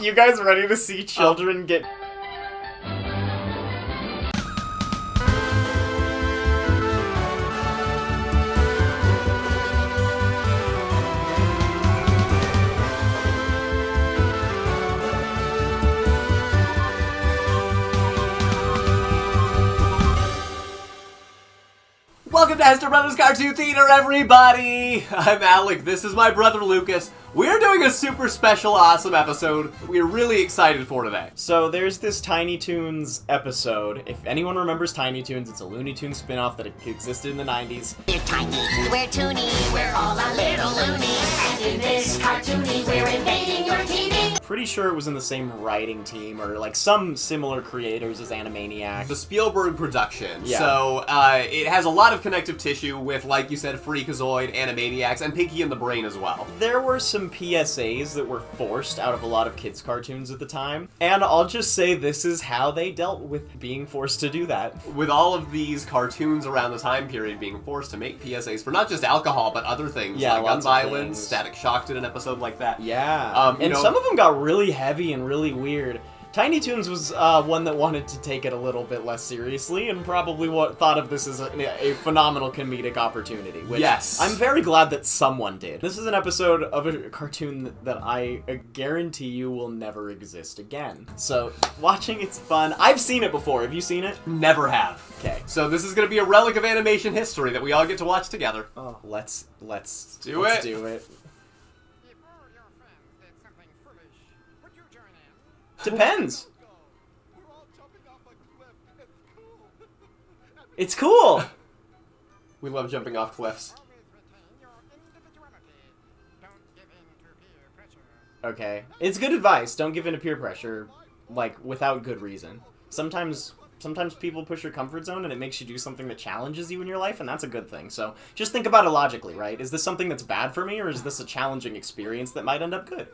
You guys ready to see children get... Welcome to Hester Bros Cartoon Theater, everybody! I'm Alec, this is my brother Lucas. We're doing a super special, awesome episode we're really excited for today. So there's this Tiny Toons episode. If anyone remembers Tiny Toons, it's a Looney Tunes spin-off that existed in the 90s. We're tiny, we're toony, we're all a little loony. And in this cartoony, we're invading your TV. Pretty sure it was in the same writing team, or like some similar creators as Animaniacs. The Spielberg production, Yeah. So it has a lot of connective tissue with, like you said, Freakazoid, Animaniacs, and Pinky and the Brain as well. There were some PSAs that were forced out of a lot of kids' cartoons at the time, and I'll just say this is how they dealt with being forced to do that. With all of these cartoons around the time period being forced to make PSAs for not just alcohol, but other things, Yeah, like gun lots of violence, things. Static Shock did an episode like that. Yeah, and some of them got really heavy and really weird. Tiny Toons was one that wanted to take it a little bit less seriously and probably thought of this as a phenomenal comedic opportunity, which Yes. I'm very glad that someone did. This is an episode of a cartoon that I guarantee you will never exist again. So, watching it's fun. I've seen it before. Have you seen it? Never have. Okay. So this is going to be a relic of animation history that we all get to watch together. Oh, let's do it. it. Do it. If all your friends did something foolish, would you join in? Depends. We're all jumping off a cliff. It's It's cool. cool. We love jumping off cliffs. Always retain your individuality. Don't give in to peer pressure. Okay. It's good advice. Don't give in to peer pressure, like, without good reason. Sometimes people push your comfort zone and it makes you do something that challenges you in your life, and that's a good thing. So just think about it logically, right? Is this something that's bad for me, or is this a challenging experience that might end up good?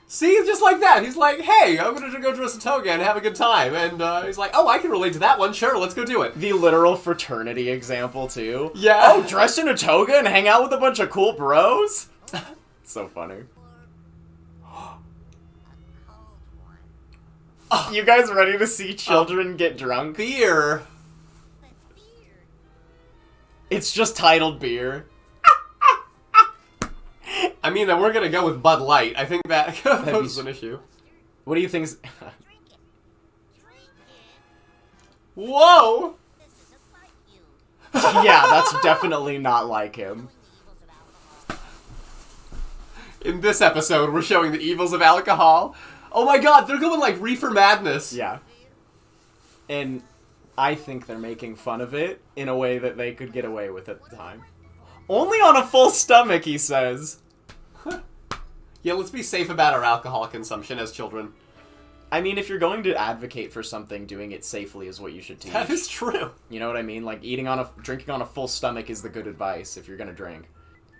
See, just like that. He's like, hey, I'm going to go dress a toga and have a good time. And he's like, oh, I can relate to that one. Sure, let's go do it. The literal fraternity example, too. Yeah. Oh, dress in a toga and hang out with a bunch of cool bros? So funny. You guys ready to see children get drunk? Beer. It's just titled beer. I mean, then we're going to go with Bud Light. I think that poses an issue. What do you think's... Whoa! Yeah, that's definitely not like him. In this episode, we're showing the evils of alcohol. Oh my god, they're going like Reefer Madness. Yeah. And I think they're making fun of it in a way that they could get away with at the time. Only on a full stomach, he says. Yeah, let's be safe about our alcohol consumption as children. I mean, if you're going to advocate for something, doing it safely is what you should teach. That is true. You know what I mean? Like, drinking on a full stomach is the good advice if you're gonna drink.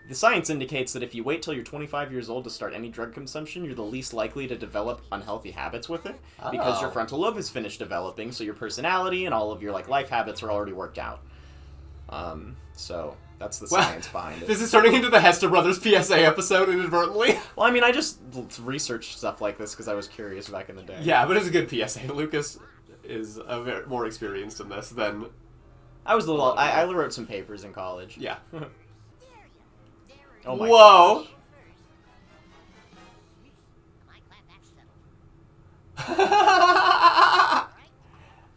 The science indicates that if you wait till you're 25 years old to start any drug consumption, you're the least likely to develop unhealthy habits with it. Because your frontal lobe has finished developing, so your personality and all of your, like, life habits are already worked out. So... that's the science behind it. This is turning into the Hester Brothers PSA episode inadvertently. Well, I mean, I just researched stuff like this because I was curious back in the day. Yeah, but it's a good PSA. Lucas is more experienced in this than... I was a little... I wrote some papers in college. Yeah. Oh my Whoa!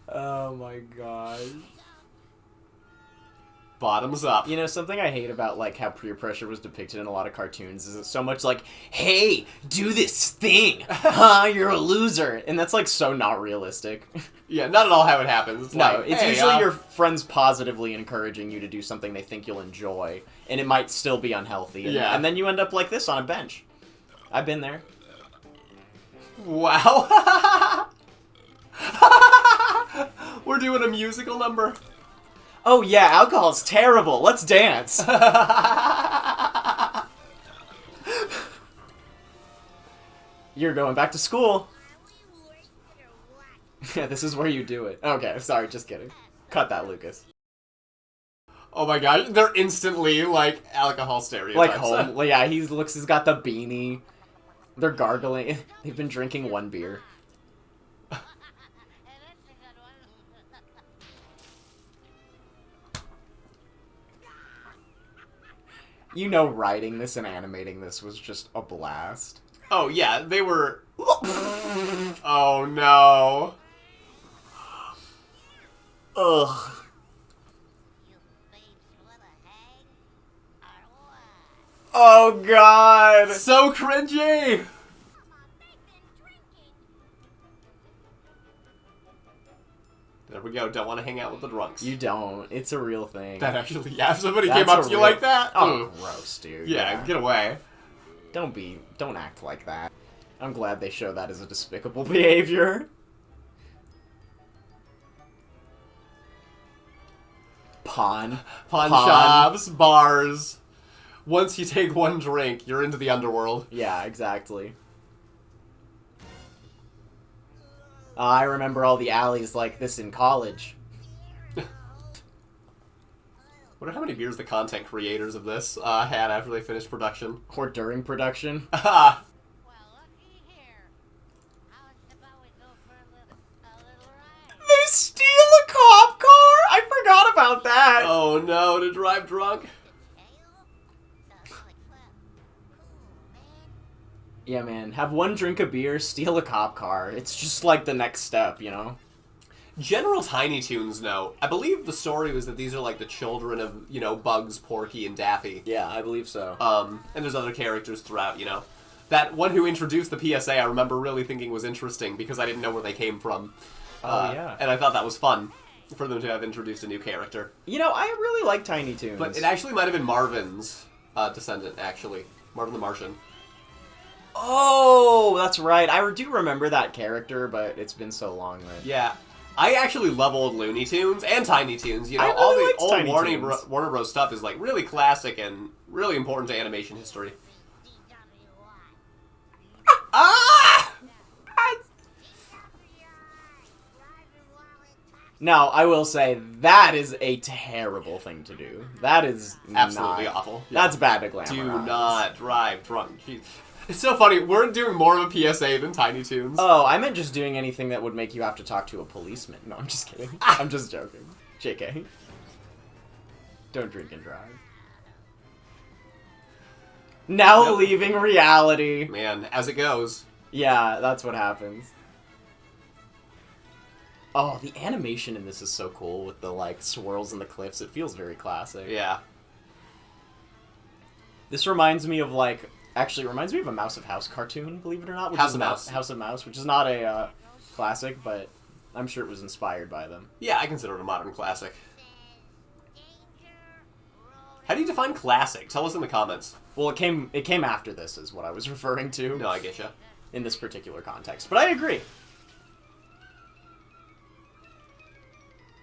Oh my gosh. Bottoms up. You know, something I hate about, like, how peer pressure was depicted in a lot of cartoons is it's so much like, hey, do this thing! Huh, you're a loser! And that's, like, so not realistic. Yeah, not at all how it happens. It's No, like, it's hey, usually your friends positively encouraging you to do something they think you'll enjoy, and it might still be unhealthy. And, Yeah. and then you end up like this on a bench. I've been there. Wow. We're doing a musical number. Oh yeah, alcohol's terrible. Let's dance. You're going back to school. Yeah, this is where you do it. Okay, sorry, just kidding. Cut that, Lucas. Oh my gosh, they're instantly, like, alcohol stereotypes. Like home. Yeah, he's got the beanie. They're gargling. They've been drinking one beer. You know, writing this and animating this was just a blast. Oh, yeah, they were... Oh, no. Ugh. Oh, God! So cringy! There we go, don't want to hang out with the drunks. You don't. It's a real thing. That actually, yeah, if somebody That's came up a to you real- like that, Oh, ugh. gross, dude. Yeah, get away. Don't act like that. I'm glad they show that as a despicable behavior. Pawn Shops, bars. Once you take one drink, you're into the underworld. Yeah, exactly. I remember all the alleys like this in college. Wonder how many beers the content creators of this had after they finished production. Or during production. Ah, Well, looky here. How about we go for a little ride? They steal a cop car? I forgot about that. oh no, to drive drunk? Yeah, man. Have one drink of beer, steal a cop car. It's just like the next step, you know? General Tiny Toons note. I believe the story was that these are like the children of, you know, Bugs, Porky, and Daffy. Yeah, I believe so. And there's other characters throughout, you know. That one who introduced the PSA I remember really thinking was interesting because I didn't know where they came from. Yeah. And I thought that was fun for them to have introduced a new character. You know, I really like Tiny Toons. But it actually might have been Marvin's descendant, actually. Marvin the Martian. Oh, that's right. I do remember that character, but it's been so long that... Yeah. I actually love old Looney Tunes and Tiny Toons. You know, I really all the liked old Tiny Warner Toons. Bros. Stuff is like really classic and really important to animation history. Ah! Now, I will say, that is a terrible thing to do. That is Absolutely not... awful. That's bad to glamorize. Do not drive drunk. Jeez. It's so funny. We're doing more of a PSA than Tiny Toons. Oh, I meant just doing anything that would make you have to talk to a policeman. No, I'm just kidding. I'm just joking. JK. Don't drink and drive. Now Yep. leaving reality. Man, as it goes. Yeah, that's what happens. Oh, the animation in this is so cool with the, like, swirls and the cliffs. It feels very classic. Yeah. This reminds me of, like... Actually, it reminds me of a Mouse of House cartoon, believe it or not. Which House is of not- Mouse. House of Mouse, which is not a classic, but I'm sure it was inspired by them. Yeah, I consider it a modern classic. How do you define classic? Tell us in the comments. Well, it came after this, is what I was referring to. No, I get ya. In this particular context. But I agree.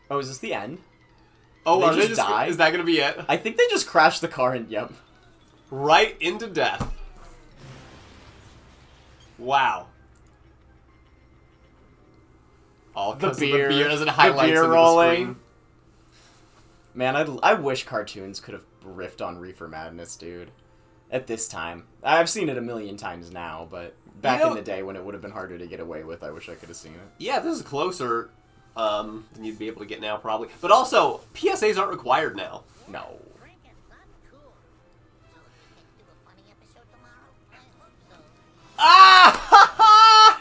Oh, is this the end? Oh, They are they just die? Is that gonna be it? I think they just crashed the car and, yep. Right into death. Wow. All The because beer, of the beer as it the highlights beer into the rolling. screen. Man, I wish cartoons could have riffed on Reefer Madness, dude. At this time. I've seen it a million times now, but back You know- in the day when it would have been harder to get away with, I wish I could have seen it. Yeah, this is closer than you'd be able to get now, probably. But also, PSAs aren't required now. No. Ah!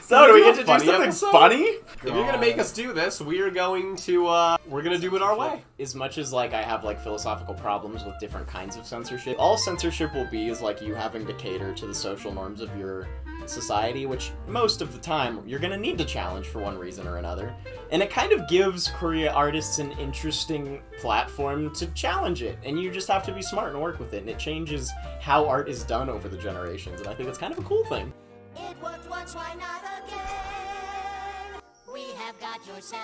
So, do we get to do Funny something episode? funny? If you're gonna make us do this, we are going to, we're gonna do it our way. As much as, like, I have, like, philosophical problems with different kinds of censorship, all censorship will be is, like, you having to cater to the social norms of your society, which most of the time you're gonna need to challenge for one reason or another. And it kind of gives Korea artists an interesting platform to challenge it, and you just have to be smart and work with it, and it changes how art is done over the generations, and I think that's kind of a cool thing. It worked once, why not again? We have got your $7.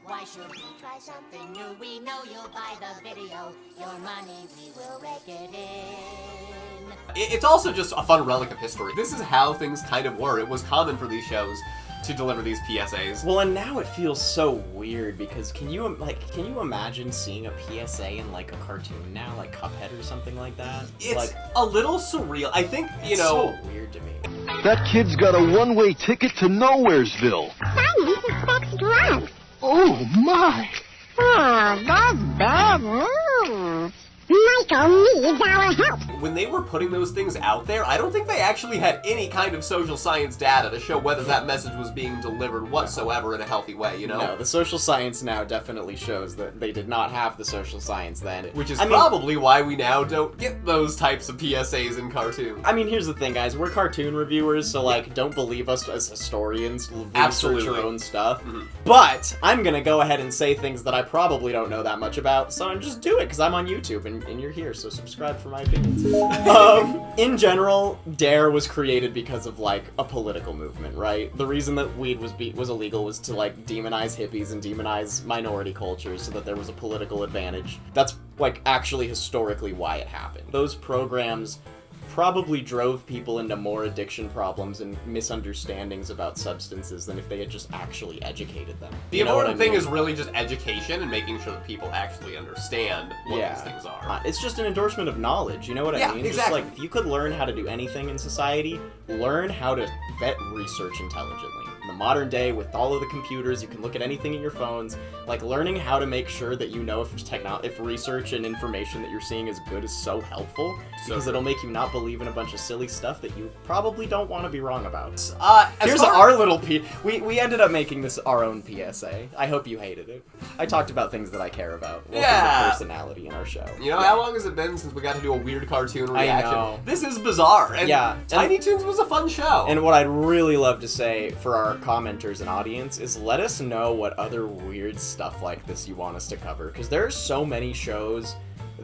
Why should we try something new? We know you'll buy the video. Your money, we will rake it in. It's also just a fun relic of history. This is how things kind of were. It was common for these shows to deliver these PSAs. Well, and now it feels so weird because can you imagine seeing a PSA in like a cartoon now, like Cuphead or something like that? It's like, a little surreal. I think, you it's know... so weird to me. That kid's got a one-way ticket to Nowheresville. Simon suspects drugs. Oh, my. Oh, that's bad news. Michael needs our help. When they were putting those things out there, I don't think they actually had any kind of social science data to show whether that message was being delivered whatsoever in a healthy way, you know? No, the social science now definitely shows that they did not have the social science then. Which is I mean, probably why we now don't get those types of PSAs in cartoons. I mean, here's the thing, guys. We're cartoon reviewers, so, like, don't believe us as historians. Research Absolutely. your own stuff. But I'm gonna go ahead and say things that I probably don't know that much about, so just do it, because I'm on YouTube, and you're here, so subscribe for my opinions. In general, DARE was created because of, like, a political movement, right? The reason that weed was illegal was to, like, demonize hippies and demonize minority cultures so that there was a political advantage. That's, like, actually historically why it happened. Those programs probably drove people into more addiction problems and misunderstandings about substances than if they had just actually educated them. The You know what important I thing mean? is really just education and making sure that people actually understand what these things are. It's just an endorsement of knowledge, you know what Yeah, I mean? exactly. Just like, if you could learn how to do anything in society, learn how to vet research intelligently. In the modern day, with all of the computers, you can look at anything in your phones. Like, learning how to make sure that you know if research and information that you're seeing is good is so helpful, because it'll make you not believe in a bunch of silly stuff that you probably don't want to be wrong about. Here's our little we ended up making this our own PSA. I hope you hated it. I talked about things that I care about. Welcome to personality in our show. You know, how long has it been since we got to do a weird cartoon I reaction? know. This is bizarre. And Yeah. Tiny Toons was a fun show. And what I'd really love to say for our commenters and audience is let us know what other weird stuff like this you want us to cover, because there are so many shows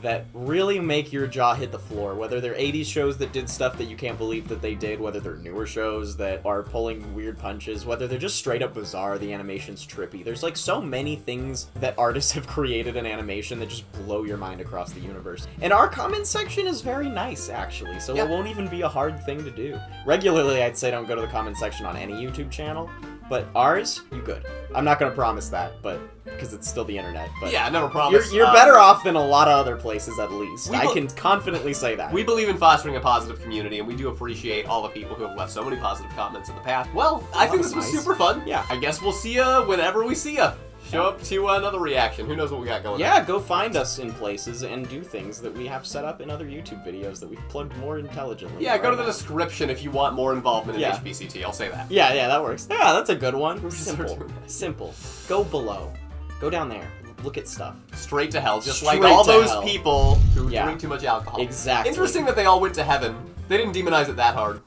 that really make your jaw hit the floor, whether they're 80s shows that did stuff that you can't believe that they did, whether they're newer shows that are pulling weird punches, whether they're just straight up bizarre, the animation's trippy. There's like so many things that artists have created in animation that just blow your mind across the universe. And our comment section is very nice, actually, so it won't even be a hard thing to do. Regularly, I'd say don't go to the comment section on any YouTube channel, but ours, you could. I'm not gonna promise that, but because it's still the internet. But yeah, never promise. You're better off than a lot of other places, at least. I can confidently say that. We believe in fostering a positive community, and we do appreciate all the people who have left so many positive comments in the past. Well, I think this was super fun. Yeah. I guess we'll see ya whenever we see ya. Show up to another reaction. Who knows what we got going on. Yeah, go find us in places and do things that we have set up in other YouTube videos that we've plugged more intelligently. Yeah, go to the now. description if you want more involvement in Yeah. HBCT. I'll say that. Yeah, that works. Yeah, that's a good one. Simple. Simple. Go below. Go down there. Look at stuff. Straight to hell, just Straight like all to those hell. people who Yeah. drink too much alcohol. Exactly. Interesting that they all went to heaven. They didn't demonize it that hard.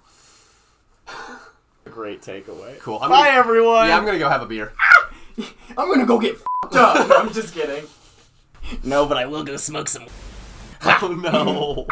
Great takeaway. Cool. Bye, everyone. Yeah, I'm gonna go have a beer. I'm gonna go get f***ed up. No, I'm just kidding. No, but I will go smoke some. Oh no.